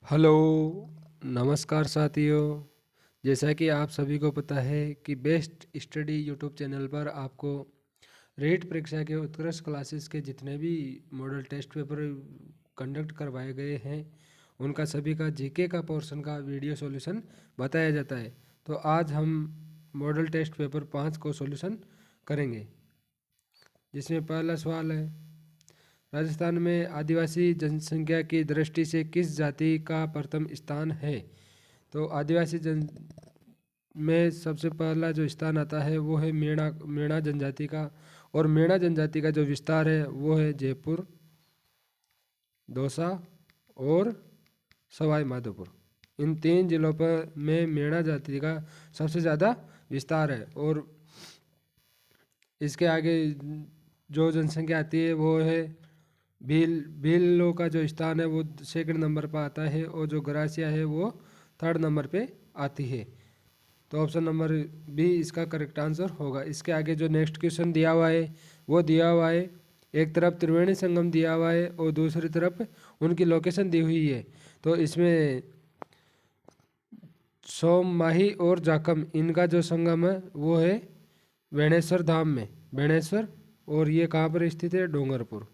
Hello, नमस्कार साथियों। जैसा कि आप सभी को पता है कि बेस्ट स्टडी यूट्यूब चैनल पर आपको रेट परीक्षा के उत्कृष्ट क्लासेस के जितने भी मॉडल टेस्ट पेपर कंडक्ट करवाए गए हैं उनका सभी का जीके का पोर्शन का वीडियो सॉल्यूशन बताया जाता है। तो आज हम मॉडल टेस्ट पेपर 5 को सॉल्यूशन करेंगे, जिसमें पहला सवाल है, राजस्थान में आदिवासी जनसंख्या की दृष्टि से किस जाति का प्रथम स्थान है। तो आदिवासी जन में सबसे पहला जो स्थान आता है वो है मेणा जनजाति का, और मेणा जनजाति का जो विस्तार है वो है जयपुर, दौसा और सवाई माधोपुर। इन 3 जिलों पर में मेणा जाति का सबसे ज़्यादा विस्तार है। और इसके आगे जो जनसंख्या आती है वो है भीलों का जो स्थान है वो 2nd नंबर पर आता है, और जो गरासिया है वो 3rd नंबर पे आती है। तो ऑप्शन नंबर बी इसका करेक्ट आंसर होगा। इसके आगे जो नेक्स्ट क्वेश्चन दिया हुआ है वो दिया हुआ है, एक तरफ त्रिवेणी संगम दिया हुआ है और दूसरी तरफ उनकी लोकेशन दी हुई है। तो इसमें सोममाही और जाखम इनका जो संगम है वो है बेणेश्वर धाम में, बेणेश्वर, और ये कहाँ पर स्थित है, डूंगरपुर।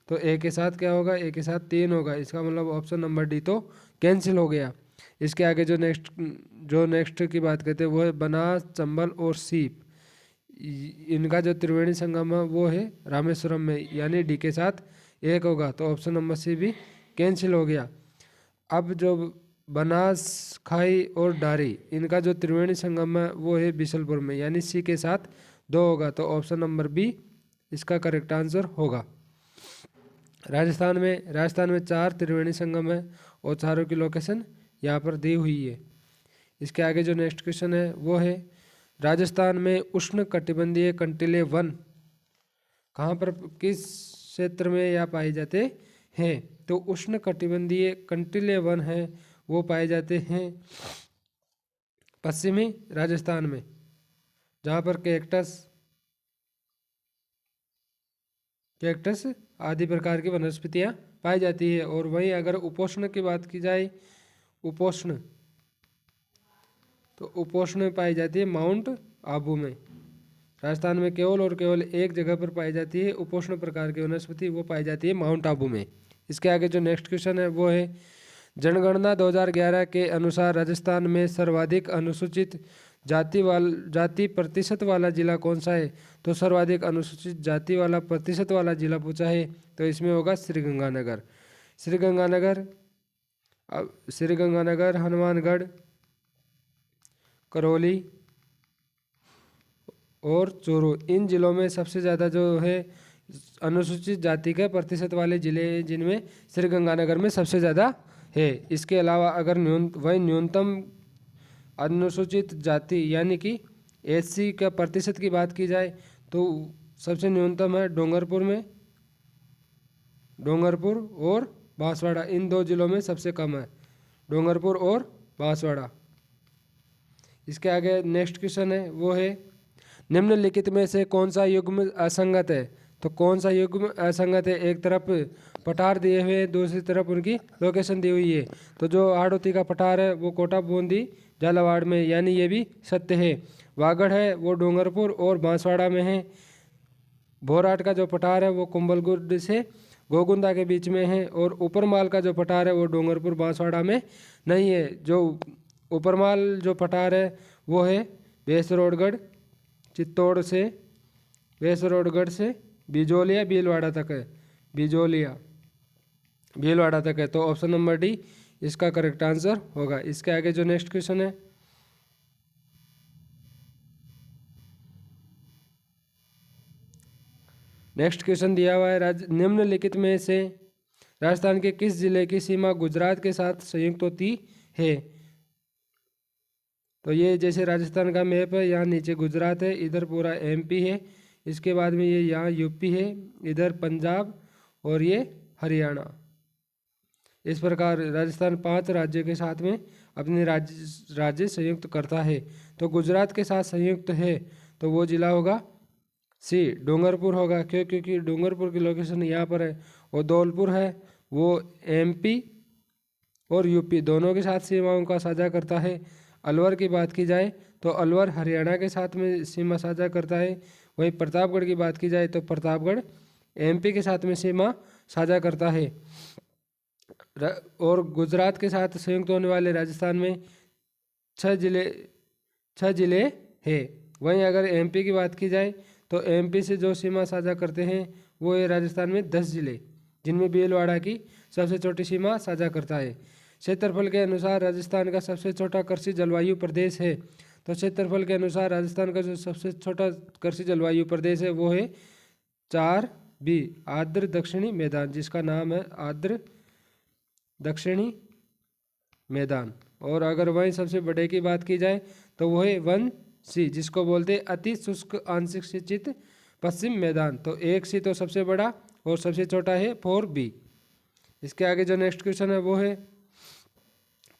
तो ए के साथ क्या होगा, ए के साथ 3 होगा, इसका मतलब ऑप्शन नंबर डी तो कैंसिल हो गया। इसके आगे जो नेक्स्ट की बात करते हैं वो है बनास, चंबल और सीप। इनका जो त्रिवेणी संगम है वो है रामेश्वरम में, यानी डी के साथ 1 होगा। तो ऑप्शन नंबर सी भी कैंसिल हो गया। अब जो बनास, खाई और डारी इनका जो त्रिवेणी संगम है वो है बिशलपुर में, यानी सी के साथ 2 होगा। तो ऑप्शन नंबर बी इसका करेक्ट आंसर होगा। राजस्थान में 4 त्रिवेणी संगम है और चारों की लोकेशन यहाँ पर दी हुई है। इसके आगे जो नेक्स्ट क्वेश्चन है वो है, राजस्थान में उष्ण कटिबंधीय कंटीले वन कहाँ पर, किस क्षेत्र में यह पाए जाते हैं। तो उष्ण कटिबंधीय कंटीले वन है वो पाए जाते हैं पश्चिमी राजस्थान में, जहाँ पर कैक्टस आदि प्रकार की वनस्पतियाँ पाई जाती है। और वहीं अगर उपोष्ण की बात की जाए, उपोष्ण तो उपोष्ण में पाई जाती है माउंट आबू में। राजस्थान में केवल और केवल एक जगह पर पाई जाती है उपोष्ण प्रकार की वनस्पति, वो पाई जाती है माउंट आबू में। इसके आगे जो नेक्स्ट क्वेश्चन है वो है, जनगणना 2011 के अनुसार राजस्थान में सर्वाधिक अनुसूचित जाति प्रतिशत वाला जिला कौन सा है। तो सर्वाधिक अनुसूचित जाति वाला प्रतिशत वाला जिला पूछा है, तो इसमें होगा श्रीगंगानगर। श्रीगंगानगर, हनुमानगढ़, करौली और चूरू, इन जिलों में सबसे ज़्यादा जो है अनुसूचित जाति के प्रतिशत वाले जिले हैं, जिनमें श्रीगंगानगर में सबसे ज़्यादा है। इसके अलावा अगर न्यूनतम अनुसूचित जाति यानी कि एससी का प्रतिशत की बात की जाए तो सबसे न्यूनतम है डोंगरपुर और बांसवाड़ा, इन 2 जिलों में सबसे कम है, डोंगरपुर और बांसवाड़ा। इसके आगे नेक्स्ट क्वेश्चन है वो है, निम्नलिखित में से कौन सा युग्म असंगत है। तो कौन सा युग्म असंगत है, एक तरफ पठार दिए हुए हैं, दूसरी तरफ उनकी लोकेशन दी हुई है। तो जो हाड़ौती का पठार है वो कोटा बूंदी झालावाड़ में, यानी ये भी सत्य है। वागड़ है वो डूंगरपुर और बांसवाड़ा में है। भोराट का जो पठार है वो कुंभलगुड से गोगुंदा के बीच में है, और ऊपरमाल का जो पठार है वो डूंगरपुर बांसवाड़ा में नहीं है। जो ऊपरमाल जो पठार है वो है बेसरोडगढ़, चित्तौड़ से बेसरोडगढ़ से बिजोलिया भीलवाड़ा तक है, बिजोलिया भीलवाड़ा तक है। तो ऑप्शन नंबर डी इसका करेक्ट आंसर होगा। इसके आगे जो नेक्स्ट क्वेश्चन है, नेक्स्ट क्वेश्चन दिया हुआ है, निम्नलिखित में से राजस्थान के किस जिले की सीमा गुजरात के साथ संयुक्त होती है। तो ये जैसे राजस्थान का मैप है, यहाँ नीचे गुजरात है, इधर पूरा एमपी है, इसके बाद में ये यहाँ यूपी है, इधर पंजाब और ये हरियाणा। इस प्रकार राजस्थान 5 राज्यों के साथ में अपने राज्य संयुक्त करता है। तो गुजरात के साथ संयुक्त है तो वो जिला होगा सी, डूंगरपुर होगा। क्योंकि डूंगरपुर की लोकेशन यहाँ पर है, और धौलपुर है वो एमपी और यूपी दोनों के साथ सीमाओं का साझा करता है। अलवर की बात की जाए तो अलवर हरियाणा के साथ में सीमा साझा करता है। वहीं प्रतापगढ़ की बात की जाए तो प्रतापगढ़ एमपी के साथ में सीमा साझा करता है। और गुजरात के साथ संयुक्त होने वाले राजस्थान में 6 जिले हैं। वहीं अगर एमपी की बात की जाए तो एमपी से जो सीमा साझा करते हैं वो है राजस्थान में 10 जिले, जिनमें भीलवाड़ा की सबसे छोटी सीमा साझा करता है। क्षेत्रफल के अनुसार राजस्थान का सबसे छोटा कृषि जलवायु प्रदेश है। तो क्षेत्रफल के अनुसार राजस्थान का जो सबसे छोटा कृषि जलवायु प्रदेश है वो है 4B आर्द्र दक्षिणी मैदान, जिसका नाम है आर्द्र दक्षिणी मैदान। और अगर वहीं सबसे बड़े की बात की जाए तो वो है 1C, जिसको बोलते हैं अति शुष्क आंशिक सिंचित पश्चिम मैदान। तो 1C तो सबसे बड़ा और सबसे छोटा है 4B। इसके आगे जो नेक्स्ट क्वेश्चन है वो है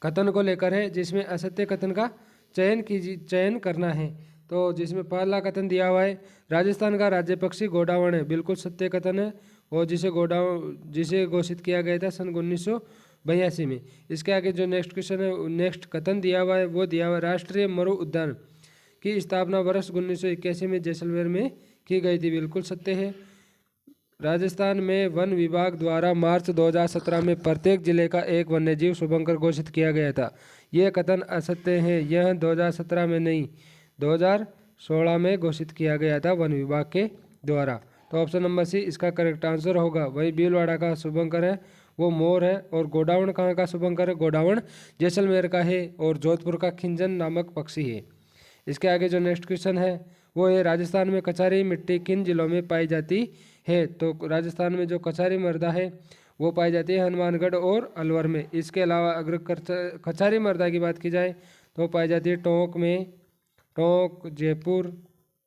कथन को लेकर है, जिसमें असत्य कथन का चयन करना है। तो जिसमें पहला कथन दिया हुआ है राजस्थान का राज्य पक्षी गोडावण है, बिल्कुल सत्य कथन है। और जिसे घोषित किया गया था सन 1982 में। इसके आगे जो नेक्स्ट क्वेश्चन है, नेक्स्ट कथन दिया हुआ है वो दिया हुआ है राष्ट्रीय मरु उद्यान की स्थापना वर्ष 1981 में जैसलमेर में की गई थी, बिल्कुल सत्य है। राजस्थान में वन विभाग द्वारा मार्च 2017 में प्रत्येक जिले का एक वन्यजीव शुभंकर घोषित किया गया था, यह कथन असत्य है। यह 2017 में नहीं 2016 में घोषित किया गया था वन विभाग के द्वारा। तो ऑप्शन नंबर सी इसका करेक्ट आंसर होगा। वही भीलवाड़ा का शुभंकर है वो मोर है। और गोडावण कहाँ का शुभंकर है? गोडावण जैसलमेर का है। और जोधपुर का खिंजन नामक पक्षी है। इसके आगे जो नेक्स्ट क्वेश्चन है वो है राजस्थान में कचारी मिट्टी किन जिलों में पाई जाती है? तो राजस्थान में जो कचारी मृदा है वो पाई जाती है हनुमानगढ़ और अलवर में। इसके अलावा अगर कचारी मृदा की बात की जाए तो पाई जाती है टोंक में, टोंक, जयपुर,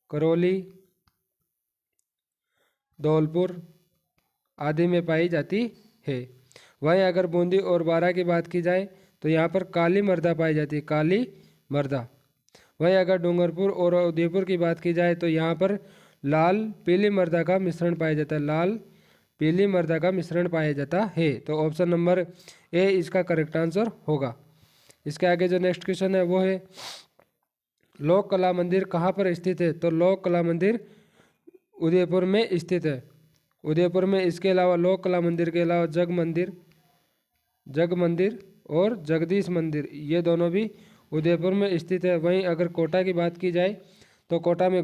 करौली, धौलपुर आदि में पाई जाती है। वहीं अगर बूंदी और बारां की बात की जाए तो यहाँ पर काली मृदा पाई जाती है, काली मृदा। वहीं अगर डूंगरपुर और उदयपुर की बात की जाए तो यहाँ पर लाल पीली मृदा का मिश्रण पाया जाता है, लाल पीली मृदा का मिश्रण पाया जाता है। तो ऑप्शन नंबर ए इसका करेक्ट आंसर होगा। इसके आगे जो नेक्स्ट क्वेश्चन है वो है लोक कला मंदिर कहाँ पर स्थित है? तो लोक कला मंदिर उदयपुर में स्थित है, उदयपुर में। इसके अलावा लोक कला मंदिर के अलावा जग मंदिर और जगदीश मंदिर ये दोनों भी उदयपुर में स्थित है। वहीं अगर कोटा की बात की जाए तो कोटा में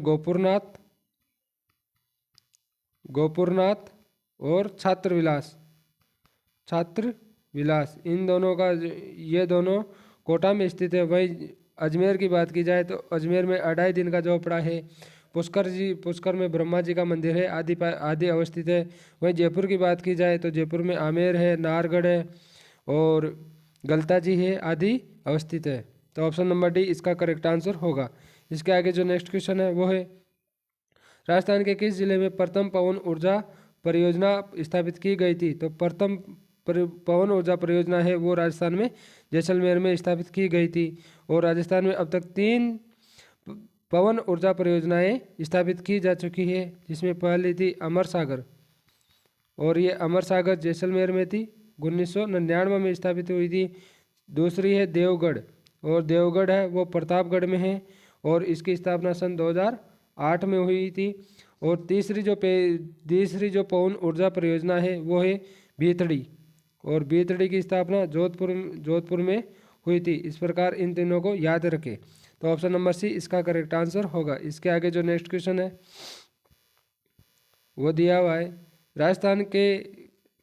गोपुरनाथ और छात्र विलास इन दोनों का ये दोनों कोटा में स्थित है। वहीं अजमेर की बात की जाए तो अजमेर में 2.5 दिन का झोपड़ा है। पुष्कर में ब्रह्मा जी का मंदिर है आदि अवस्थित है। वहीं जयपुर की बात की जाए तो जयपुर में आमेर है, नाहरगढ़ है और गलता जी है आदि अवस्थित है। तो ऑप्शन नंबर डी इसका करेक्ट आंसर होगा। इसके आगे जो नेक्स्ट क्वेश्चन है वो है राजस्थान के किस जिले में प्रथम पवन ऊर्जा परियोजना स्थापित की गई थी? तो प्रथम पवन ऊर्जा परियोजना है वो राजस्थान में जैसलमेर में स्थापित की गई थी। और राजस्थान में अब तक 3 पवन ऊर्जा परियोजनाएं स्थापित की जा चुकी है, जिसमें पहली थी अमर सागर और ये अमर सागर जैसलमेर में थी, 1999 में स्थापित हुई थी। दूसरी है देवगढ़ और देवगढ़ है वो प्रतापगढ़ में है और इसकी स्थापना सन 2008 में हुई थी। और तीसरी जो पवन ऊर्जा परियोजना है वो है भीतड़ी और भीतड़ी की स्थापना जोधपुर में हुई थी। इस प्रकार इन तीनों को याद रखें। तो ऑप्शन नंबर सी इसका करेक्ट आंसर होगा। इसके आगे जो नेक्स्ट क्वेश्चन है वो दिया हुआ है राजस्थान के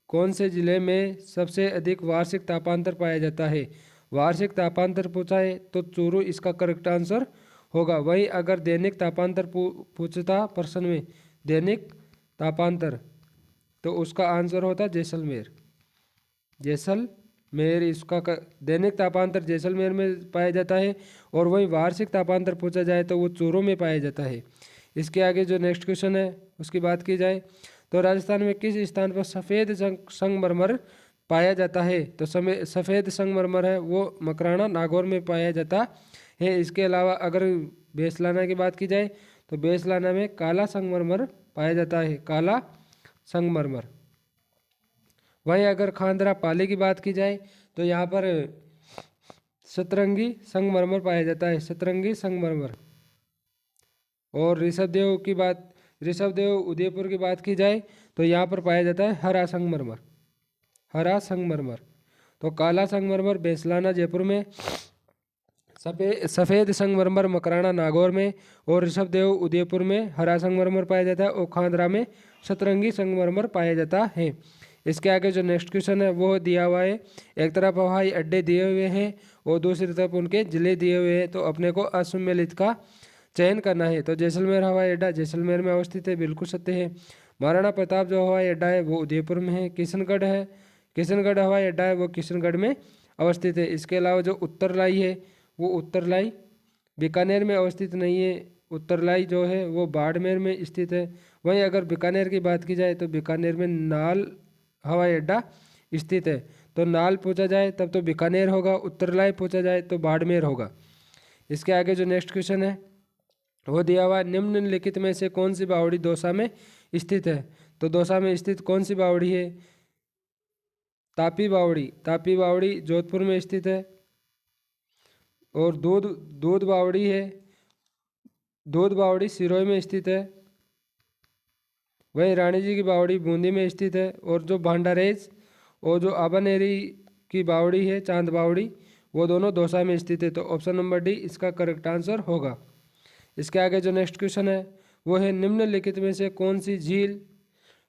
कौन से जिले में सबसे अधिक वार्षिक तापांतर पाया जाता है? वार्षिक तापांतर पूछा है तो चूरू इसका करेक्ट आंसर होगा। वहीं अगर दैनिक तापांतर पूछता प्रश्न में दैनिक तापांतर तो उसका आंसर होता जैसलमेर इसका दैनिक तापांतर जैसलमेर में पाया जाता है। और वहीं वार्षिक तापांतर पूछा जाए तो वो चूरू में पाया जाता है। इसके आगे जो नेक्स्ट क्वेश्चन है उसकी बात की जाए तो राजस्थान में किस स्थान पर सफ़ेद संगमरमर पाया जाता है? तो सफ़ेद संगमरमर है वो मकराना नागौर में पाया जाता है। इसके अलावा अगर बेसलाना की बात की जाए तो बेसलाना में काला संगमरमर पाया जाता है, काला संगमरमर। वहीं अगर खांदरा पाली की बात की जाए तो यहाँ पर सतरंगी संगमरमर पाया जाता है, सतरंगी संगमरमर। और ऋषभदेव उदयपुर की बात की जाए तो यहाँ पर पाया जाता है हरा संगमरमर, हरा संगमरमर। तो काला संगमरमर बेसलाना जयपुर में, सफ़ेद संगमरमर मकराना नागौर में, और ऋषभदेव उदयपुर में हरा संगमरमर पाया जाता है, और खांडरा में सतरंगी संगमरमर पाया जाता है। इसके आगे जो नेक्स्ट क्वेश्चन है वो दिया हुआ है, एक तरफ हवाई अड्डे दिए हुए हैं और दूसरी तरफ उनके जिले दिए हुए हैं, तो अपने को असुमेलित का चयन करना है। तो जैसलमेर हवाई अड्डा जैसलमेर में अवस्थित है, बिल्कुल सत्य है। महाराणा प्रताप जो हवाई अड्डा है वो उदयपुर में है। किशनगढ़ हवाई अड्डा है वो किशनगढ़ में अवस्थित है। इसके अलावा जो उत्तरलाई है वो उत्तरलाई बीकानेर में अवस्थित नहीं है, उत्तरलाई जो है वो बाड़मेर में स्थित है। वहीं अगर बीकानेर की बात की जाए तो बीकानेर में नाल हवाई अड्डा स्थित है। तो नाल पूछा जाए तब तो बीकानेर होगा, उत्तरलाई पूछा जाए तो बाड़मेर होगा। इसके आगे जो नेक्स्ट क्वेश्चन है वो दिया हुआ, निम्नलिखित में से कौन सी बावड़ी दौसा में स्थित है? तो दौसा में स्थित कौन सी बावड़ी है? तापी बावड़ी जोधपुर में स्थित है। और दूध बावड़ी सिरोही में स्थित है। वहीं रानी जी की बावड़ी बूंदी में स्थित है। और जो भांडारेज और जो आबानेरी की बावड़ी है चांद बावड़ी, वो दोनों दौसा में स्थित है। तो ऑप्शन नंबर डी इसका करेक्ट आंसर होगा। इसके आगे जो नेक्स्ट क्वेश्चन है वो है, निम्नलिखित में से कौन सी झील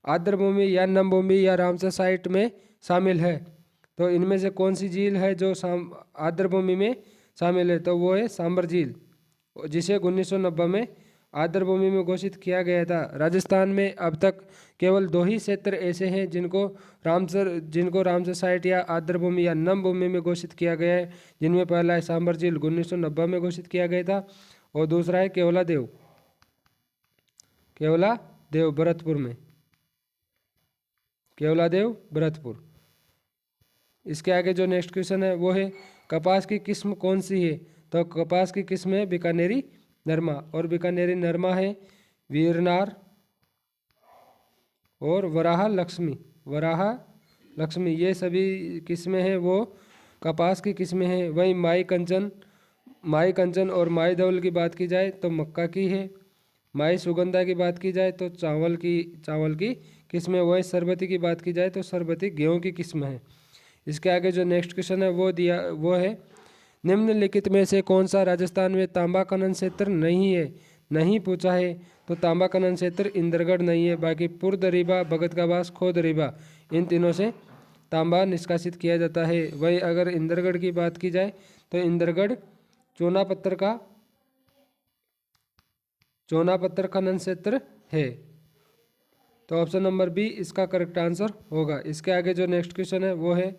आर्द्रभूमि या नमभूमि या रामसर साइट में शामिल है? तो इनमें से कौन सी झील है जो आर्द्रभूमि में शामिल है? तो वो है सांबर झील, जिसे 1990 में आर्द्रभूमि में घोषित किया गया था। राजस्थान में अब तक केवल 2 ही क्षेत्र ऐसे हैं जिनको रामसर साइट या आर्द्रभूमि या नमभूमि में घोषित किया गया है, जिनमें पहला है सांबर झील 1990 में घोषित किया गया था, और दूसरा है केवलादेव भरतपुर में, केवलादेव भरतपुर। इसके आगे जो नेक्स्ट क्वेश्चन है वो है, कपास की किस्म कौन सी है? तो कपास की किस्म है बीकानेरी नरमा, और बीकानेरी नरमा है वीरनार और वराह लक्ष्मी, ये सभी किस्में हैं वो कपास की किस्में हैं। वहीं माई कंचन और माई धवल की बात की जाए तो मक्का की है। माई सुगंधा की बात की जाए तो चावल की किस्में। वहीं सरबती की बात की जाए तो सरबती गेहूँ की किस्म है। इसके आगे जो नेक्स्ट क्वेश्चन है वो है, निम्नलिखित में से कौन सा राजस्थान में तांबा खनन क्षेत्र नहीं है? नहीं पूछा है, तो तांबा खनन क्षेत्र इंद्रगढ़ नहीं है। बाकी पुर दरीबा, भगत का बास, खो दरीबा, इन तीनों से तांबा निष्कासित किया जाता है। वही अगर इंद्रगढ़ की बात की जाए तो इंद्रगढ़ चूना पत्थर खनन क्षेत्र है। तो ऑप्शन नंबर बी इसका करेक्ट आंसर होगा। इसके आगे जो नेक्स्ट क्वेश्चन है वो है,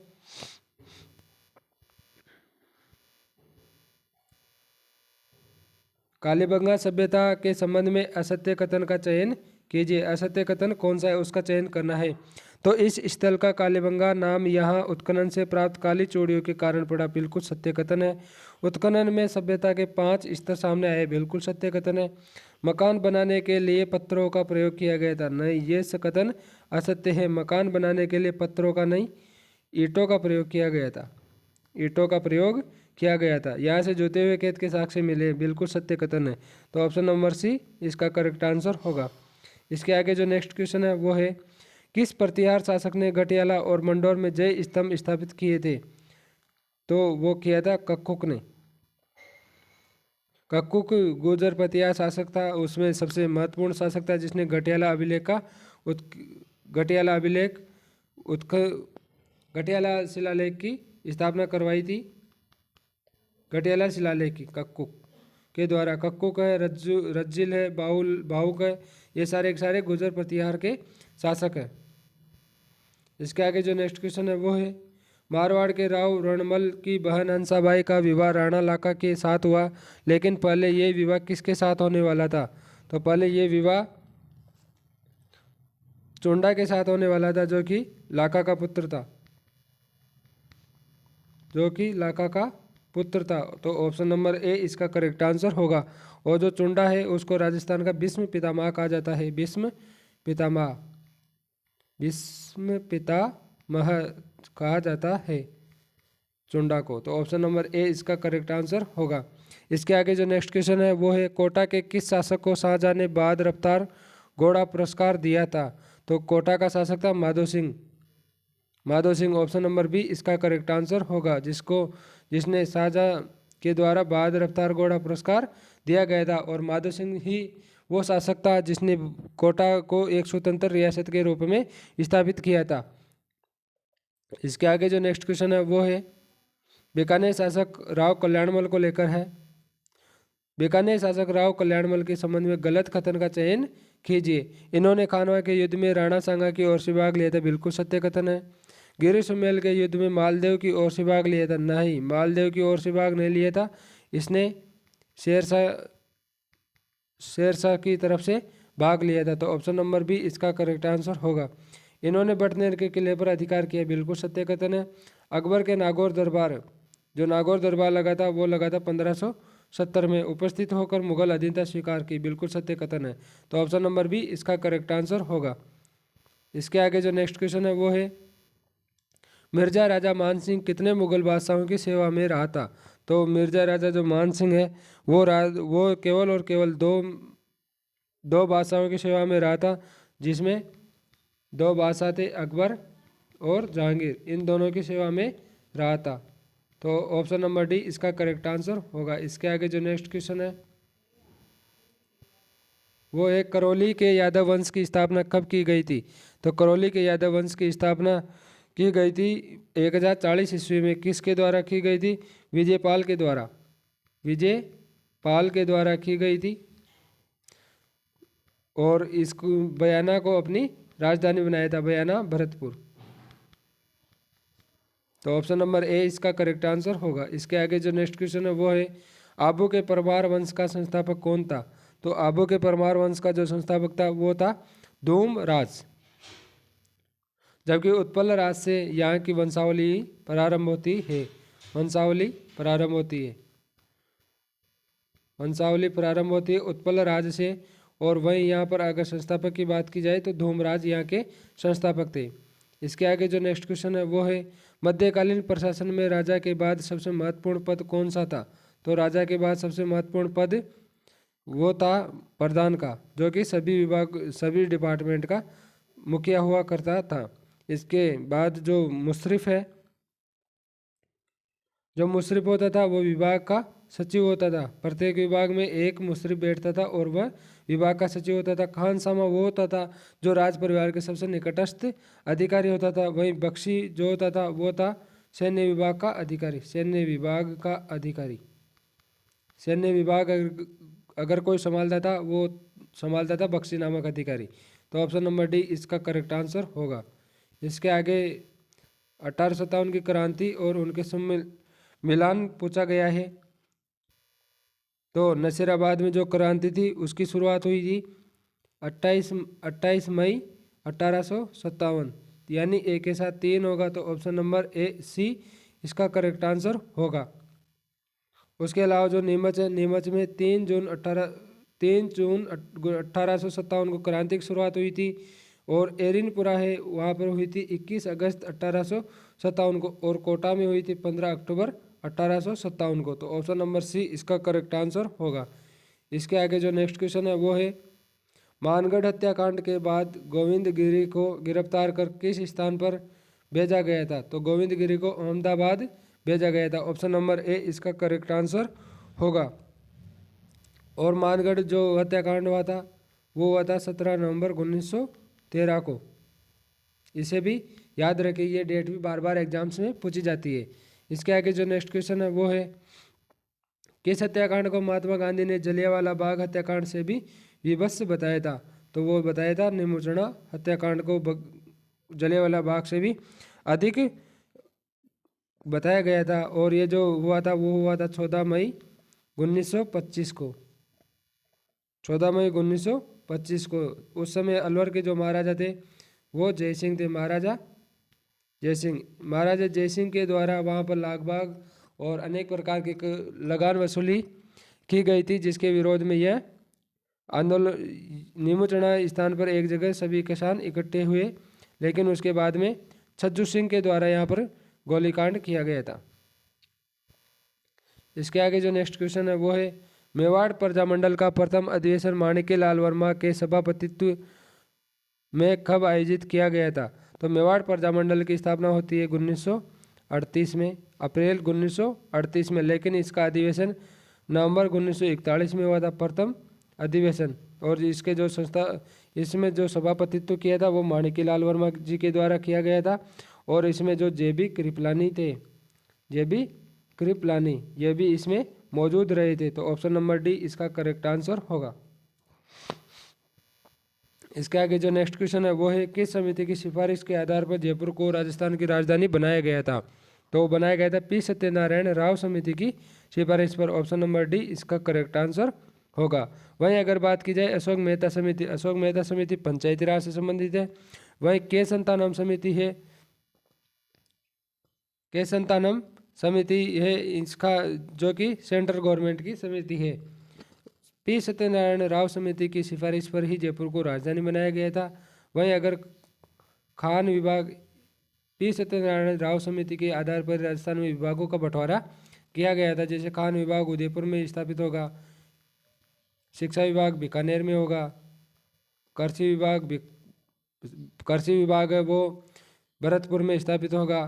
कालीबंगा सभ्यता के संबंध में असत्य कथन का चयन कीजिए। असत्य कथन कौन सा है उसका चयन करना है। तो इस स्थल का कालीबंगा नाम यहाँ उत्खनन से प्राप्त काली चूड़ियों के कारण पड़ा, बिल्कुल सत्य कथन है। उत्खनन में सभ्यता के 5 स्तर सामने आए, बिल्कुल सत्य कथन है। मकान बनाने के लिए पत्थरों का प्रयोग किया गया था, नहीं, ये कथन असत्य है। मकान बनाने के लिए पत्थरों का नहीं, ईंटों का प्रयोग किया गया था, ईंटों का प्रयोग किया गया था। यहाँ से जुते हुए खेत के साक्ष्य मिले, बिल्कुल सत्य कथन है। तो ऑप्शन नंबर सी इसका करेक्ट आंसर होगा। इसके आगे जो नेक्स्ट क्वेश्चन है वो है, किस प्रतिहार शासक ने गटियाला और मंडौर में जय स्तंभ स्थापित किए थे? तो वो किया था कक्कुक ने। कक्कुक गुर्जर प्रतिहार शासक था, उसमें सबसे महत्वपूर्ण शासक था जिसने गटियाला शिलालेख की स्थापना करवाई थी। गटियाला शिलालेख की कक्कुक के द्वारा। कक्कुक है, रज्जिल है, बाहुक है, ये सारे गुर्जर प्रतिहार के शासक है। इसके आगे जो नेक्स्ट क्वेश्चन है वो है, मारवाड़ के राव रणमल की बहन हंसाबाई का विवाह राणा लाका के साथ हुआ, लेकिन पहले ये विवाह किसके साथ होने वाला था? तो पहले ये विवाह चोंडा के साथ होने वाला था, जो कि लाका का पुत्र था, तो ऑप्शन नंबर ए इसका करेक्ट आंसर होगा। और जो चुंडा है उसको राजस्थान का भीष्म पितामह कहा जाता है, भीष्म पितामह कहा जाता है। चुंडा को। तो ऑप्शन नंबर ए इसका करेक्ट आंसर होगा। इसके आगे जो नेक्स्ट क्वेश्चन है वो है कोटा के किस शासक को शाहजहां ने बाद रफ्तार घोड़ा पुरस्कार दिया था? तो कोटा का शासक था Madho Singh. Madho Singh option number B इसका करेक्ट आंसर होगा, जिसने शाहजहां के द्वारा बाद रफ्तार घोड़ा पुरस्कार दिया गया था। और माधो सिंह ही वो शासक था जिसने कोटा को एक स्वतंत्र रियासत के रूप में स्थापित किया था। इसके आगे जो नेक्स्ट क्वेश्चन है वो है बीकानेर शासक राव कल्याणमल को लेकर है। बीकानेर शासक राव कल्याणमल के संबंध में गलत कथन का चयन कीजिए। इन्होंने खानवा के युद्ध में राणा सांगा की ओर से भाग लिया था, बिल्कुल सत्य कथन है। गिरी सुमेल के युद्ध में मालदेव की ओर से भाग लिया था, नहीं, मालदेव की ओर से भाग नहीं लिया था, इसने शेरशाह की तरफ से भाग लिया था। तो ऑप्शन नंबर बी इसका करेक्ट आंसर होगा। इन्होंने बटनेर के किले पर अधिकार किया, बिल्कुल सत्य कथन है। अकबर के नागौर दरबार, जो नागौर दरबार लगा था वो लगा था 1570 में, उपस्थित होकर मुगल अधीनता स्वीकार की, बिल्कुल सत्य कथन है। तो ऑप्शन नंबर बी इसका करेक्ट आंसर होगा। इसके आगे जो नेक्स्ट क्वेश्चन है वो है मिर्जा राजा मान सिंह कितने मुगल बादशाहों की सेवा में रहा था? तो मिर्जा राजा जो मान सिंह है वो केवल और केवल दो बादशाहों की सेवा में रहा था, जिसमें दो बादशाह थे अकबर और जहांगीर, इन दोनों की सेवा में रहा था। तो ऑप्शन नंबर डी इसका करेक्ट आंसर होगा। इसके आगे जो नेक्स्ट क्वेश्चन है वो एक करौली के यादव वंश की स्थापना कब की गई थी? तो करौली के यादव वंश की स्थापना की गई थी 1040 ईस्वी में। किसके द्वारा की गई थी? विजयपाल के द्वारा, विजयपाल के द्वारा की गई थी। और इसको बयाना को अपनी राजधानी बनाया था, बयाना भरतपुर। तो ऑप्शन नंबर ए इसका करेक्ट आंसर होगा। इसके आगे जो नेक्स्ट क्वेश्चन है वो है आबू के परमार वंश का संस्थापक कौन था? तो आबू के परमार वंश का जो संस्थापक था वो था धूमराज, जबकि उत्पल राज से यहाँ की वंशावली प्रारंभ होती है। वंशावली प्रारंभ होती है उत्पल राज से। और वहीं यहाँ पर अगर संस्थापक की बात की जाए तो धूमराज यहाँ के संस्थापक थे। इसके आगे जो नेक्स्ट क्वेश्चन है वो है मध्यकालीन प्रशासन में राजा के बाद सबसे महत्वपूर्ण पद कौन सा था? तो राजा के बाद सबसे महत्वपूर्ण पद वो था प्रधान का, जो कि सभी डिपार्टमेंट का मुखिया हुआ करता था। इसके बाद जो मुशरिफ है, जो मुशरिफ होता था वो विभाग का सचिव होता था। प्रत्येक विभाग में एक मुशरिफ बैठता था और वह विभाग का सचिव होता था। खानसामा वो होता था जो राज परिवार के सबसे निकटस्थ अधिकारी होता था। वहीं बख्शी जो होता था वो था सैन्य विभाग का अधिकारी। सैन्य विभाग अगर कोई संभालता था वो संभालता था बख्शी नामक अधिकारी। तो ऑप्शन नंबर डी इसका करेक्ट आंसर होगा। इसके आगे 1857 की क्रांति और उनके मिलान पूछा गया है। तो नसीराबाद में जो क्रांति थी उसकी शुरुआत हुई थी 28 मई 1857, यानी ए के साथ 3 होगा। तो ऑप्शन नंबर ए सी इसका करेक्ट आंसर होगा। उसके अलावा जो नीमच है, नीमच में 3 जून 1857 को क्रांति की शुरुआत हुई थी। और एरिनपुरा है वहाँ पर हुई थी 21 अगस्त 1857 को। और कोटा में हुई थी 15 अक्टूबर 1857 को। तो ऑप्शन नंबर सी इसका करेक्ट आंसर होगा। इसके आगे जो नेक्स्ट क्वेश्चन है वो है मानगढ़ हत्याकांड के बाद गोविंद गिरी को गिरफ्तार कर किस स्थान पर भेजा गया था? तो गोविंद गिरी को अहमदाबाद भेजा गया था। ऑप्शन नंबर ए इसका करेक्ट आंसर होगा। और मानगढ़ जो हत्याकांड हुआ था वो हुआ था 17 नवंबर 1913 को। इसे भी याद रखिए, ये डेट भी बार बार एग्जाम्स में पूछी जाती है। इसके आगे जो नेक्स्ट क्वेश्चन है वो है किस हत्याकांड को महात्मा गांधी ने जलियांवाला बाग हत्याकांड से भी विभत्स बताया था? तो वो बताया था निमुचना हत्याकांड को जलियांवाला बाग से भी अधिक बताया गया था। और ये जो हुआ था वो हुआ था 14 मई 1925 को। 14 मई 1925 को। उस समय अलवर के जो महाराजा थे वो जयसिंह थे, महाराजा जयसिंह के द्वारा वहाँ पर लागबाग और अनेक प्रकार की लगान वसूली की गई थी, जिसके विरोध में यह आंदोलन नीमूचना स्थान पर एक जगह सभी किसान इकट्ठे हुए। लेकिन उसके बाद में छज्जू सिंह के द्वारा यहाँ पर गोलीकांड किया गया था। इसके आगे जो नेक्स्ट क्वेश्चन है वो है मेवाड़ प्रजामंडल का प्रथम अधिवेशन माणिक्यलाल वर्मा के सभापतित्व में कब आयोजित किया गया था? तो मेवाड़ प्रजामंडल की स्थापना होती है 1938 में, अप्रैल 1938 में, लेकिन इसका अधिवेशन नवंबर 1941 में हुआ था, प्रथम अधिवेशन। और इसके जो इसमें जो सभापतित्व किया था वो माणिक्यलाल वर्मा जी के द्वारा किया गया था। और इसमें जो जेबी कृपलानी थे, जेबी कृपलानी, ये भी इसमें मौजूद रहे थे। तो ऑप्शन नंबर डी इसका करेक्ट आंसर होगा। इसके आगे जो नेक्स्ट क्वेश्चन है वो है किस समिति की सिफारिश के आधार पर जयपुर को राजस्थान की राजधानी बनाया गया था? तो बनाया गया था पी सत्यनारायण राव समिति की सिफारिश पर। ऑप्शन नंबर डी इसका करेक्ट आंसर होगा। वहीं अगर बात की जाए अशोक मेहता समिति, अशोक मेहता समिति पंचायती राज से संबंधित है। वहीं के संतानम समिति है, के संतानम समिति है इसका, जो कि सेंट्रल गवर्नमेंट की समिति है। पी सत्यनारायण राव समिति की सिफारिश पर ही जयपुर को राजधानी बनाया गया था। वहीं अगर खान विभाग, पी सत्यनारायण राव समिति के आधार पर राजस्थान में विभागों का बंटवारा किया गया था। जैसे खान विभाग उदयपुर में स्थापित होगा, शिक्षा विभाग बीकानेर में होगा, कृषि विभाग है वो भरतपुर में स्थापित होगा,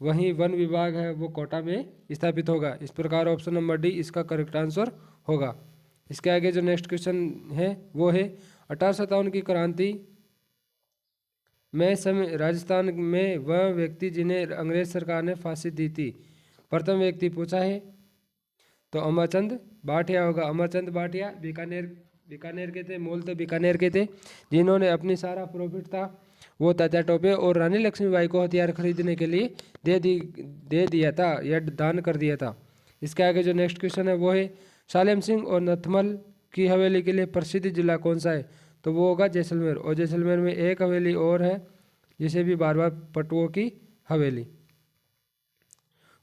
वहीं वन विभाग है वो कोटा में स्थापित होगा। इस प्रकार ऑप्शन नंबर डी इसका करेक्ट आंसर होगा। इसके आगे जो नेक्स्ट क्वेश्चन है वो है 1857 की क्रांति में समय राजस्थान में वह व्यक्ति जिन्हें अंग्रेज सरकार ने फांसी दी थी, प्रथम व्यक्ति पूछा है। तो अमरचंद भाटिया होगा। अमरचंद भाटिया बीकानेर के थे, मूलतः बीकानेर के थे, जिन्होंने अपनी सारा प्रॉफिट था वो तात्या टोपे और रानी लक्ष्मीबाई को हथियार खरीदने के लिए दे दिया था या दान कर दिया था। इसके आगे जो नेक्स्ट क्वेश्चन है वो है सालेम सिंह और नथमल की हवेली के लिए प्रसिद्ध जिला कौन सा है? तो वो होगा जैसलमेर। और जैसलमेर में एक हवेली और है जिसे भी बार बार पटुओं की हवेली।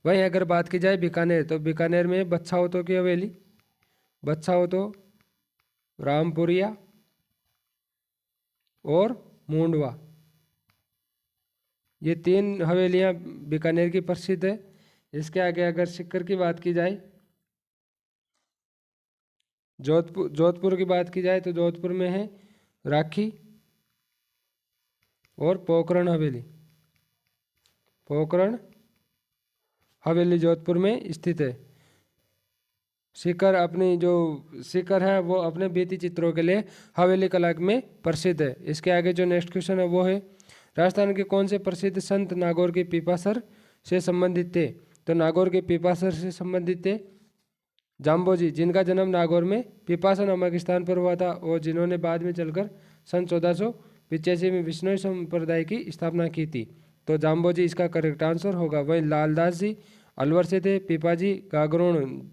वहीं अगर बात की जाए बीकानेर, तो बीकानेर में बच्छावतों की हवेली, बच्छावतों, रामपुरिया और मूंडवा, ये तीन हवेलियां बीकानेर की प्रसिद्ध है। इसके आगे अगर सिक्कर की बात की जाए, जोधपुर की बात की जाए तो जोधपुर में है राखी और पोखरण हवेली। पोखरण हवेली जोधपुर में स्थित है। सीकर अपनी जो सीकर है वो अपने भित्ति चित्रों के लिए हवेली कला में प्रसिद्ध है। इसके आगे जो नेक्स्ट क्वेश्चन है वो है राजस्थान के कौन से प्रसिद्ध संत नागौर के पीपासर से संबंधित थे? तो नागौर के पीपासर से संबंधित थे जाम्बोजी, जिनका जन्म नागौर में पीपासा नामक स्थान पर हुआ था और जिन्होंने बाद में चलकर सन 1485 में विष्णु संप्रदाय की स्थापना की थी। तो जाम्बोजी इसका करेक्ट आंसर होगा। वहीं लालदास जी अलवर से थे, पीपाजी गागरोन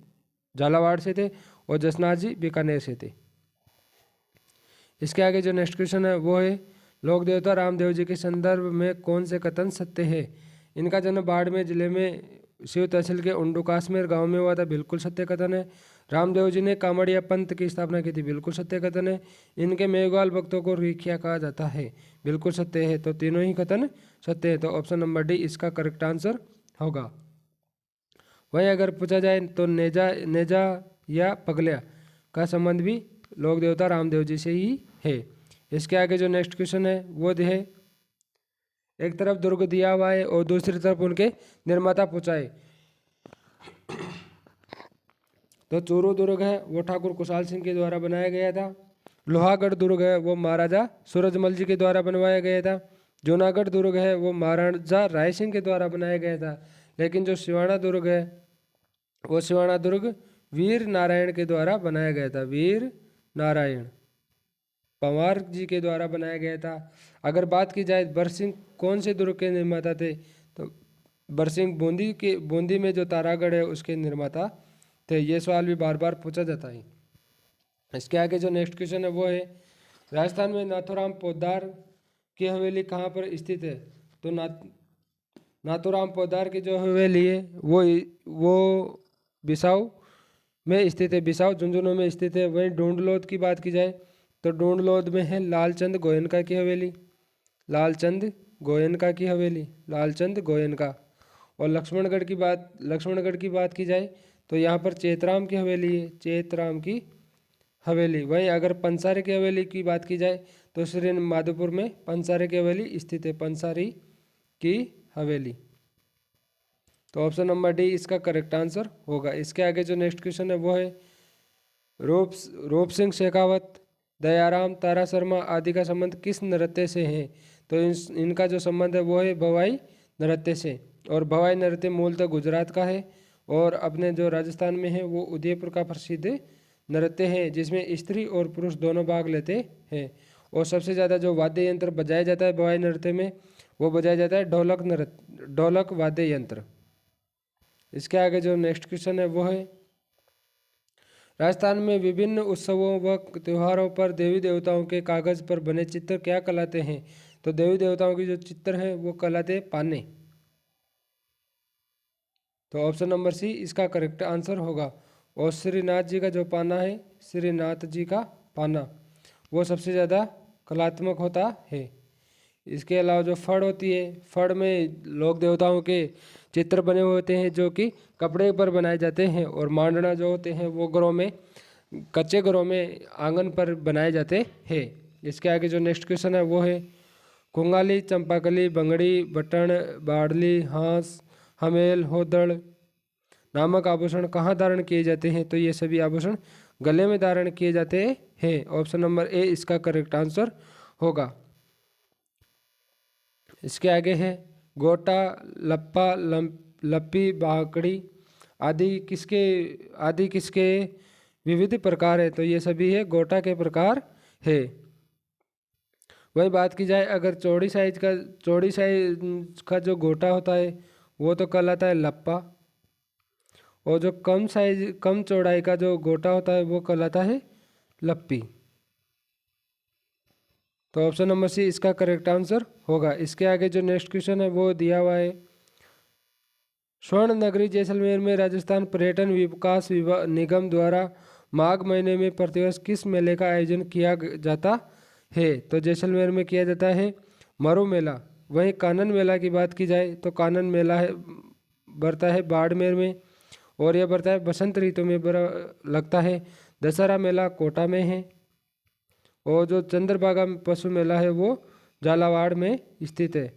झालावाड़ से थे और जसनाथ जी बीकानेर से थे। इसके आगे जो नेक्स्ट क्वेश्चन है वो है लोक देवता रामदेव जी के संदर्भ में कौन से कथन सत्य है? इनका जन्म बाड़मेर जिले में शिव तहसील के उंडू काश्मीर गांव में हुआ था, बिल्कुल सत्य कथन है। रामदेव जी ने कामड़िया पंथ की स्थापना की थी, बिल्कुल सत्य कथन है। इनके मेघवाल भक्तों को रीखिया कहा जाता है, बिल्कुल सत्य है। तो तीनों ही कथन सत्य है। तो ऑप्शन नंबर डी इसका करेक्ट आंसर होगा। वहीं अगर पूछा जाए तो नेजा या पगलिया का संबंध भी लोक देवता रामदेव जी से ही है। इसके आगे जो नेक्स्ट क्वेश्चन है वो है एक तरफ दुर्ग दिया हुआ है और दूसरी तरफ उनके निर्माता पूछाए। तो चूरू दुर्ग है वो ठाकुर कुशाल सिंह के द्वारा बनाया गया था। लोहागढ़ दुर्ग है वो महाराजा सूरजमल जी के द्वारा बनवाया गया था। जूनागढ़ दुर्ग है वो महाराजा राय सिंह के द्वारा बनाया गया था। लेकिन जो सिवाना दुर्ग है वो सिवाना दुर्ग वीर नारायण के द्वारा बनाया गया था, वीर नारायण पंवार जी के द्वारा बनाया गया था। अगर बात की जाए बरसिंह कौन से दुर्ग के निर्माता थे? तो बरसिंह बूंदी में जो तारागढ़ है उसके निर्माता थे। ये सवाल भी बार बार पूछा जाता है। इसके आगे जो नेक्स्ट क्वेश्चन है वो है राजस्थान में नाथूराम पोद्दार की हवेली कहाँ पर स्थित है? तो नाथूराम पोद्दार की जो हवेली है वो बिसाऊ में स्थित है, बिसाऊ झुंझुनू में स्थित है। वहीं ढूंढलोद की बात की जाए तो ढूंढलोद में है लालचंद गोयनका की हवेली, लालचंद गोयनका की हवेली, लालचंद गोयनका। और लक्ष्मणगढ़ की बात की जाए तो यहाँ पर चेतराम की हवेली है, चेतराम की हवेली। वहीं अगर पंसारी की हवेली की बात की जाए तो श्री माधोपुर में पंसारी की हवेली स्थित है, पंसारी की हवेली। तो ऑप्शन नंबर डी इसका करेक्ट आंसर होगा। इसके आगे जो नेक्स्ट क्वेश्चन है वो है रूप सिंह शेखावत, दयाराम, तारा शर्मा आदि का संबंध किस नृत्य से है? तो इनका जो संबंध है वो है भवाई नृत्य से। और भवाई नृत्य मूलतः गुजरात का है और अपने जो राजस्थान में है वो उदयपुर का प्रसिद्ध नृत्य है, जिसमें स्त्री और पुरुष दोनों भाग लेते हैं। और सबसे ज़्यादा जो वाद्य यंत्र बजाया जाता है भवाई नृत्य में वो बजाया जाता है ढोलक वाद्य यंत्र। इसके आगे जो नेक्स्ट क्वेश्चन है वो है राजस्थान में विभिन्न उत्सवों व त्योहारों पर देवी देवताओं के कागज पर बने चित्र क्या कहलाते हैं? तो देवी देवताओं की जो चित्र है वो कहलाते हैं पाने। तो ऑप्शन नंबर सी इसका करेक्ट आंसर होगा। और श्रीनाथ जी का जो पाना है, श्रीनाथ जी का पाना वो सबसे ज़्यादा कलात्मक होता है। इसके अलावा जो फड़ होती है, फड़ में लोक देवताओं के चित्र बने हुए होते हैं जो कि कपड़े पर बनाए जाते हैं। और मांडना जो होते हैं वो घरों में, कच्चे घरों में आंगन पर बनाए जाते हैं। इसके आगे जो नेक्स्ट क्वेश्चन है वो है कुंगाली, चंपाकली, बंगड़ी, बटन, बाड़ली, हांस, हमेल, होदड़ नामक आभूषण कहाँ धारण किए जाते हैं? तो ये सभी आभूषण गले में धारण किए जाते हैं। ऑप्शन नंबर ए इसका करेक्ट आंसर होगा। इसके आगे है गोटा, लप्पा, लप्पी, बाकड़ी आदि किसके विविध प्रकार है? तो ये सभी है गोटा के प्रकार है। वही बात की जाए अगर चौड़ी साइज का जो गोटा होता है वो तो कहलाता है लप्पा। और जो कम चौड़ाई का जो गोटा होता है वो कहलाता है लप्पी। तो ऑप्शन नंबर सी इसका करेक्ट आंसर होगा। इसके आगे जो नेक्स्ट क्वेश्चन है वो दिया हुआ है स्वर्ण नगरी जैसलमेर में राजस्थान पर्यटन विकास निगम द्वारा माघ महीने में प्रतिवर्ष किस मेले का आयोजन किया जाता है? तो जैसलमेर में किया जाता है मरु मेला। वहीं कानन मेला की बात की जाए तो कानन मेला बढ़ता है बाड़मेर में और यह बढ़ता है बसंत ऋतु में लगता है। दशहरा मेला कोटा में है और जो चंद्रभागा पशु मेला है वो झालावाड़ में स्थित है,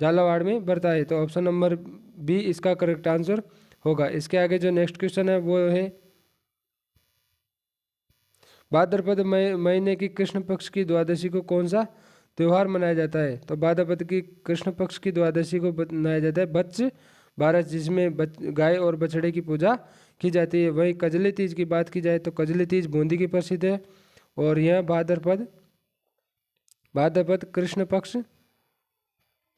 झालावाड़ में बढ़ता है। तो ऑप्शन नंबर बी इसका करेक्ट आंसर होगा। इसके आगे जो नेक्स्ट क्वेश्चन है वो है भाद्रपद महीने की कृष्ण पक्ष की द्वादशी को कौन सा त्यौहार मनाया जाता है? तो भाद्रपद की कृष्ण पक्ष की द्वादशी को मनाया जाता है बच्च बारस, जिसमें गाय और बछड़े की पूजा की जाती है। वहीं कजली तीज की बात की जाए तो कजली तीज बूंदी की प्रसिद्ध है और यह भाद्रपद कृष्ण पक्ष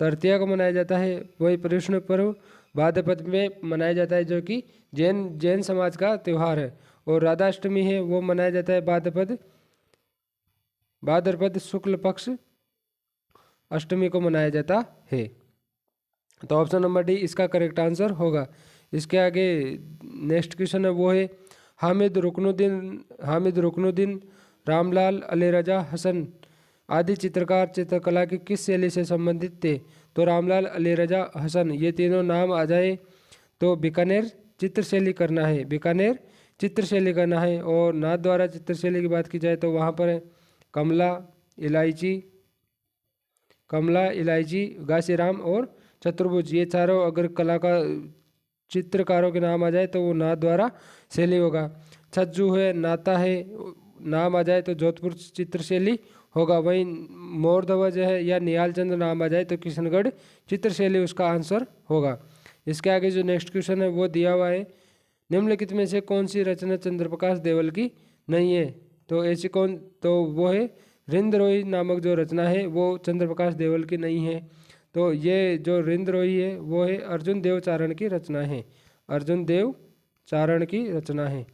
तृतीया को मनाया जाता है। वही कृष्ण पर्व भाद्रपद में मनाया जाता है जो कि जैन समाज का त्यौहार है। और राधाष्टमी है वो मनाया जाता है भाद्रपद शुक्ल पक्ष अष्टमी को मनाया जाता है। तो ऑप्शन नंबर डी इसका करेक्ट आंसर होगा। इसके आगे नेक्स्ट क्वेश्चन है वो है हामिद रुकनुद्दीन, रामलाल, अली रजा हसन आदि चित्रकार चित्रकला की किस शैली से संबंधित थे? तो रामलाल, अली रजा हसन ये तीनों नाम आ जाए तो बीकानेर चित्रशैली करना है। और नाथ द्वारा चित्रशैली की बात की जाए तो वहाँ पर कमला, इलायची, घासीराम और चतुर्भुज ये चारों अगर चित्रकारों के नाम आ जाए तो वो नाथ द्वारा शैली होगा। छज्जू है, नाता है नाम आ जाए तो जोधपुर चित्रशैली होगा। वहीं मोर ध्वज है या निहाल चंद्र नाम आ जाए तो किशनगढ़ चित्रशैली उसका आंसर होगा। इसके आगे जो नेक्स्ट क्वेश्चन है वो दिया हुआ है निम्नलिखित में से कौन सी रचना चंद्रप्रकाश देवल की नहीं है? तो वो है रिंदरोही नामक जो रचना है वो चंद्रप्रकाश देवल की नहीं है। तो ये जो रिंदरोही है वो है अर्जुन देव चारण की रचना है।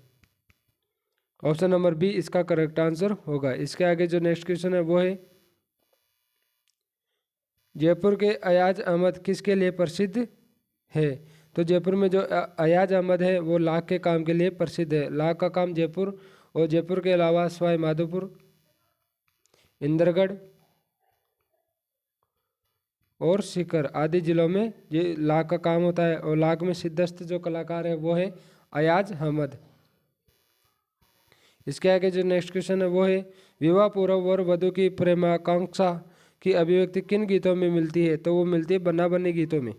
ऑप्शन नंबर बी इसका करेक्ट आंसर होगा। इसके आगे जो नेक्स्ट क्वेश्चन है वो है जयपुर के अयाज अहमद किसके लिए प्रसिद्ध है? तो जयपुर में जो अयाज अहमद है वो लाख के काम के लिए प्रसिद्ध है। लाख का काम जयपुर और जयपुर के अलावा सवाई माधोपुर, इंद्रगढ़ और सीकर आदि जिलों में ये लाख का काम होता है। और लाख में सिद्धस्त जो कलाकार है वो है अयाज अहमद। इसके आगे जो नेक्स्ट क्वेश्चन है वो है विवाह पूर्व वर वधु की प्रेमाकांक्षा की अभिव्यक्ति किन गीतों में मिलती है? तो वो मिलती है बन्ना-बन्नी गीतों में,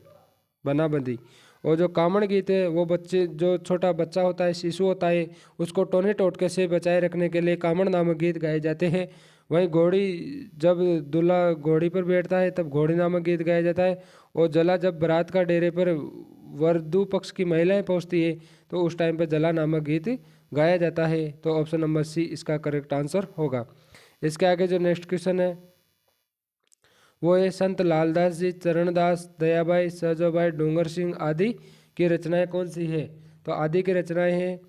बन्ना-बन्नी। और जो कामण गीत है वो बच्चे, जो छोटा बच्चा होता है, शिशु होता है, उसको टोने टोटके से बचाए रखने के लिए कामण नामक गीत गाए जाते हैं। वहीं घोड़ी, जब दूल्हा घोड़ी पर बैठता है तब घोड़ी नामक गीत गाया जाता है। और जला, जब बारात का डेरे पर वधु पक्ष की महिलाएं पहुंचती है तो उस टाइम पर जला नामक गीत गाया जाता है। तो ऑप्शन नंबर सी इसका करेक्ट आंसर होगा। इसके आगे जो नेक्स्ट क्वेश्चन है वो है संत लालदास जी, चरणदास, दयाबाई, सहजोबाई, डूंगर सिंह आदि की रचनाएं कौन सी है? तो आदि की रचनाएं हैं,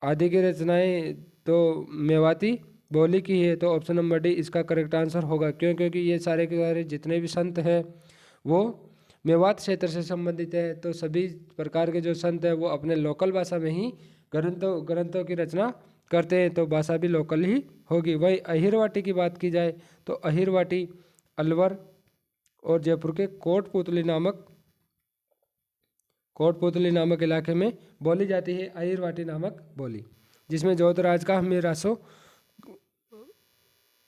आदि की रचनाएं तो मेवाती बोली की है। तो ऑप्शन नंबर डी इसका करेक्ट आंसर होगा। क्यों? क्योंकि ये सारे के सारे जितने भी संत हैं वो मेवात क्षेत्र से संबंधित है। तो सभी प्रकार के जो संत हैं वो अपने लोकल भाषा में ही ग्रंथों की रचना करते हैं, तो भाषा भी लोकल ही होगी। वही अहिरवाटी की बात की जाए तो अहिरवाटी अलवर और जयपुर के कोटपुतली नामक इलाके में बोली जाती है अहिरवाटी नामक बोली, जिसमें जोतराज का मीरासो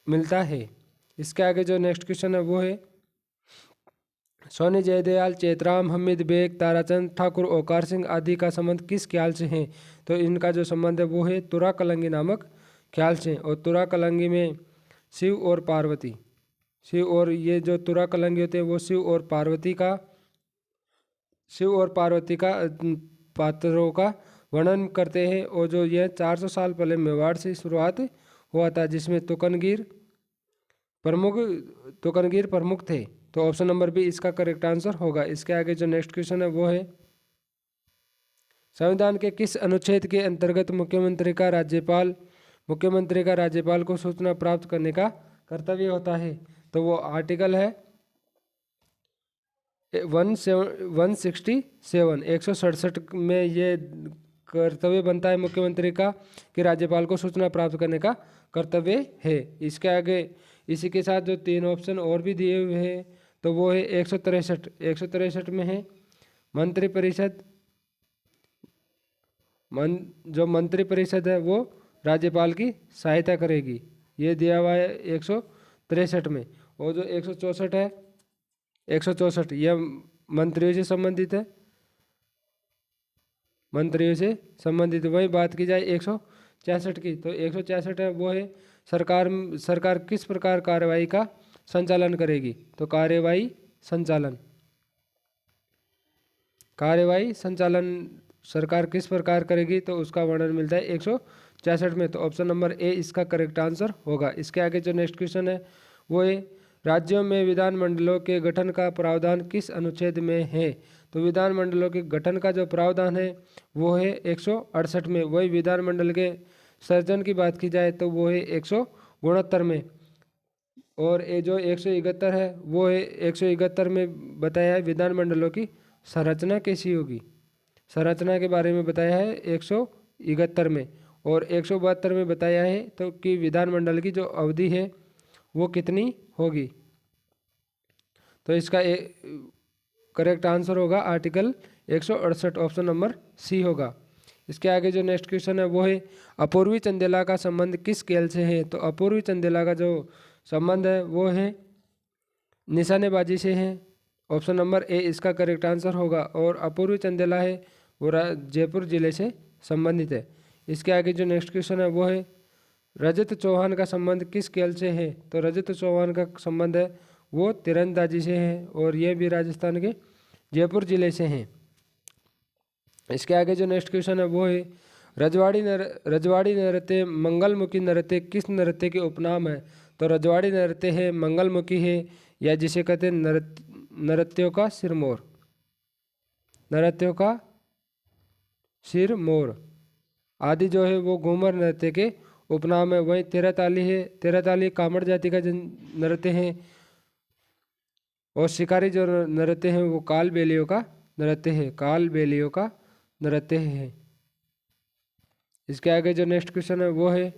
मिलता है। इसके आगे जो नेक्स्ट क्वेश्चन है वो है सोनी जयदयाल, चेतराम, हमीद बेग, ताराचंद ठाकुर, ओकार सिंह आदि का संबंध किस ख्याल से है? तो इनका जो संबंध है वो है तुरा कलंगी नामक ख्याल से। और तुरा कलंगी में शिव और पार्वती, ये जो तुरा कलंगी होते हैं वो शिव और पार्वती का पात्रों का वर्णन करते हैं। और जो यह 400 साल पहले मेवाड़ से शुरुआत हुआ था, जिसमें तुकनगीर प्रमुख थे। तो ऑप्शन नंबर बी इसका करेक्ट आंसर होगा। इसके आगे जो नेक्स्ट क्वेश्चन है वो है संविधान के किस अनुच्छेद के अंतर्गत मुख्यमंत्री का राज्यपाल को सूचना प्राप्त करने का कर्तव्य होता है? तो वो आर्टिकल है 167 में ये कर्तव्य बनता है मुख्यमंत्री का कि राज्यपाल को सूचना प्राप्त करने का कर्तव्य है। इसके आगे इसी के साथ जो 3 ऑप्शन और भी दिए हुए हैं तो वो है 163 में है मंत्रिपरिषद, जो मंत्रिपरिषद है वो राज्यपाल की सहायता करेगी, ये दिया हुआ है 163 में। और जो 164 है, 164 यह मंत्रियों से संबंधित है, वही बात की जाए 166 की तो 166 है वो है सरकार किस प्रकार कार्यवाही का संचालन करेगी? तो कार्यवाही संचालन सरकार किस प्रकार करेगी? तो उसका वर्णन मिलता है 166 में। तो ऑप्शन नंबर ए इसका करेक्ट आंसर होगा। इसके आगे जो नेक्स्ट क्वेश्चन है वो है राज्यों में विधानमंडलों के गठन का प्रावधान किस अनुच्छेद में है? तो विधानमंडलों के गठन का जो प्रावधान है वो है 168 में। वही विधानमंडल के सृजन की बात की जाए तो वो है 169 में। और ये जो 171 है वो है 171 में बताया है विधानमंडलों की संरचना कैसी होगी, संरचना के बारे में बताया है 171 में। और 172 में बताया है तो कि विधानमंडल की जो अवधि है वो कितनी होगी? तो इसका करेक्ट आंसर होगा आर्टिकल 168, ऑप्शन नंबर सी होगा। इसके आगे जो नेक्स्ट क्वेश्चन है वो है अपूर्वी चंदेला का संबंध किस स्केल से है? तो अपूर्वी चंदेला का जो संबंध है वो है निशानेबाजी से है, ऑप्शन नंबर ए इसका करेक्ट आंसर होगा। और अपूर्वी चंदेला है वो जयपुर जिले से संबंधित है। इसके आगे जो नेक्स्ट क्वेश्चन है वो है रजत चौहान का संबंध किस खेल से है? तो रजत चौहान का संबंध है वो तीरंदाजी से है और ये भी राजस्थान के जयपुर जिले से हैं। इसके आगे जो नेक्स्ट क्वेश्चन है वो है रजवाड़ी नृत्य मंगलमुखी नृत्य किस नृत्य के उपनाम है? तो रजवाड़ी नृत्य है, मंगलमुखी है, या जिसे कहते हैं नृत्यों का सिरमौर आदि जो है वो घूमर नृत्य के उपनाम है। वहीं तेराताली है, तेराताली कामड़ जाति का नृत्य है। और शिकारी जो नृत्य है वो काल बेलियों का नृत्य है। इसके आगे जो नेक्स्ट क्वेश्चन है वो है